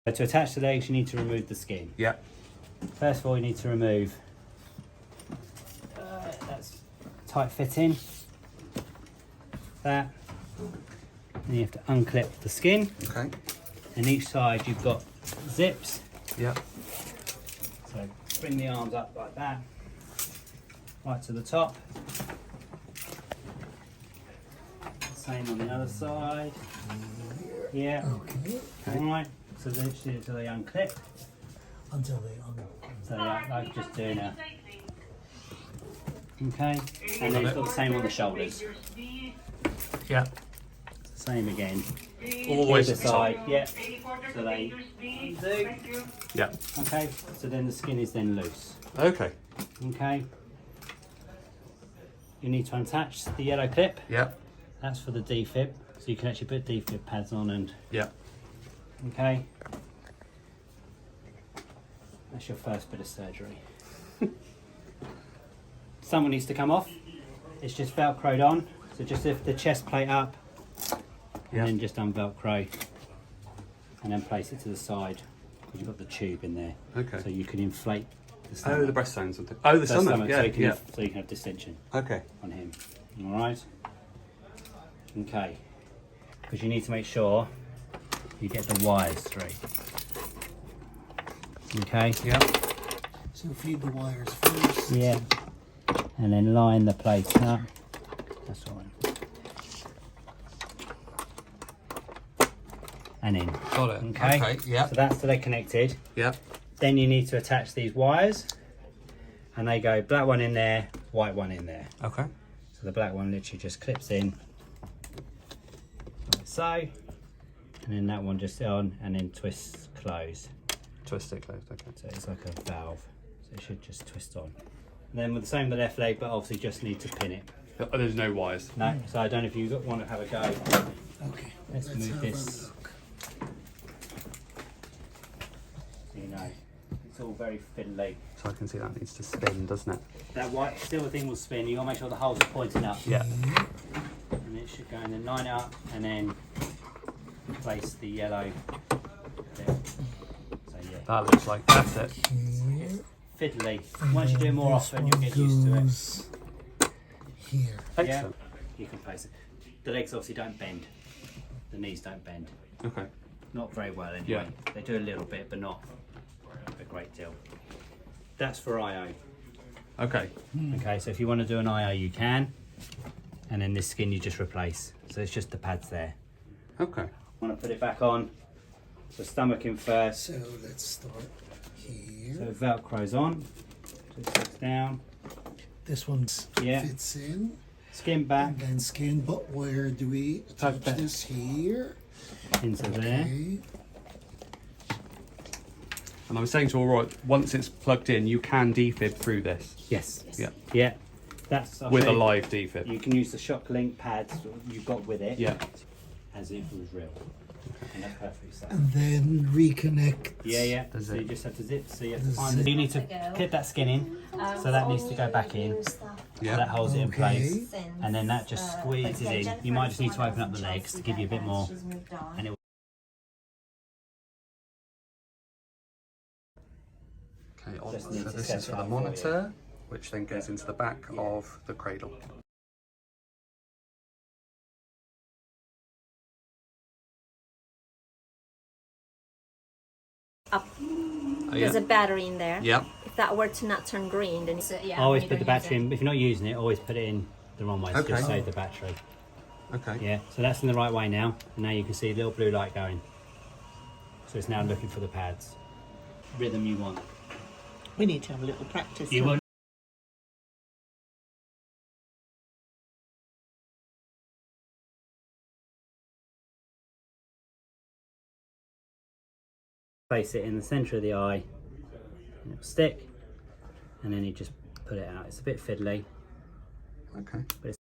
So to attach the legs, you need to remove the skin. Yeah. First of all, you need to remove that's tight fitting. That. Then you have to unclip the skin. Okay. And each side you've got zips. Yeah. So bring the arms up like that, right to the top. Same on the other side. Yeah. Okay. Alright. So literally until they unclip. Until they So like just doing a. Okay. And then it's got the same on the shoulders. Yeah. Same again. Always Either side. Yeah. So they undo. Yeah. Okay. So then the skin is then loose. Okay. Okay. You need to attach the yellow clip. Yeah. That's for the defib. So you can actually put defib pads on and. Yeah. Okay. That's your first bit of surgery. Someone needs to come off. It's just velcroed on. So just lift the chest plate up and then just unvelcro and then place it to the side because you've got the tube in there. Okay. So you can inflate the stomach. Oh, the breast zones. Oh, the stomach. Yeah. So you can, Yeah. so you can have distension Okay. on him. All right. Okay. Because you need to make sure you get the wires through. Okay. Yeah. So feed the wires first. Yeah. And then line the plate up. That's all right. And in. Got it. Okay. Okay. Yeah. So that's so they're connected. Yeah. Then you need to attach these wires. And they go black one in there, white one in there. Okay. So the black one literally just clips in. Like so. And then that one just on and then twists close. Twist it closed. Okay. So it's like a valve. So it should just twist on. And then with the same with the left leg, but obviously just need to pin it. Oh, there's no wires. No, so I don't know if you want to have a go. Okay. Let's move have this. a look. So you know, it's all very fiddly. So I can see that needs to spin, doesn't it? That white silver thing will spin. You got to make sure the holes are pointing up. Yeah. And it should go and then line it up and then place the yellow there. So yeah, That looks like that's it. Here. fiddly. And Once you do it then more this often, you'll one get used to it. goes Here. Excellent. Yeah, you can place it. The legs obviously don't bend. The knees don't bend. Okay. Not very well anyway. Yeah. They do a little bit, but not a great deal. That's for IO. Okay. Okay, so if you want to do an IO, you can. And then this skin you just replace. So it's just the pads there. Okay. Want to put it back on. So stomach in first. So let's start So here. Velcro's on. Just sits down. This one Yeah. fits in. Skin back And then skin, but where do we attach back. this here? into there. Okay. And I was saying to Aurora, once it's plugged in, you can defib through this. Yes. Yeah. Yeah. That's I'll With show a you. live defib. You can use the shock link pads you've got with it. Yeah. As if it was real. And that's perfectly safe. And then reconnect. Yeah, yeah. The So you zip. just have to zip. So you have to The find the. You need to clip that skin in. So that needs to go back in. Yeah. So that holds it in place. Okay. And then that just squeezes in. You might just need to open up the legs to give you a bit more. And it Okay. On, Just so need to this set is it for the up for you. monitor, which then goes into the back of the cradle. Up. Oh, There's yeah. a battery in there. Yeah. If that were to not turn green, then it's, yeah. always you put the don't use battery in. If you're not using it, always put it in the wrong way. So Okay. just save the battery. Okay. Yeah. So that's in the right way now. And now you can see a little blue light going. So it's now looking for the pads. Rhythm you want. We need to have a little practice. You don't want. Place it in the centre of the eye, and it'll stick, and then you just put it out. It's a bit fiddly, Okay. but it's